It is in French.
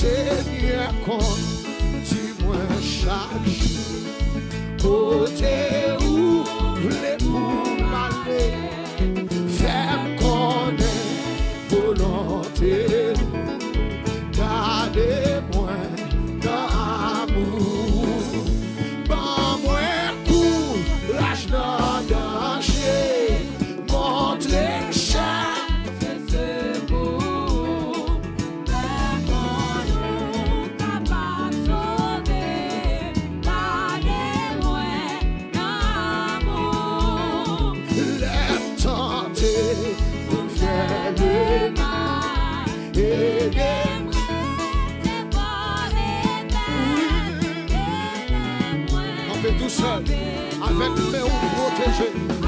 Seigneur, dis-moi chaque jour, côté où voulez-vous m'aller, faire connaître volonté, gardez-moi dans l'amour, ban moi courage dans danger, montrez chaque secours. On fait tout seul, avec les mains protégées.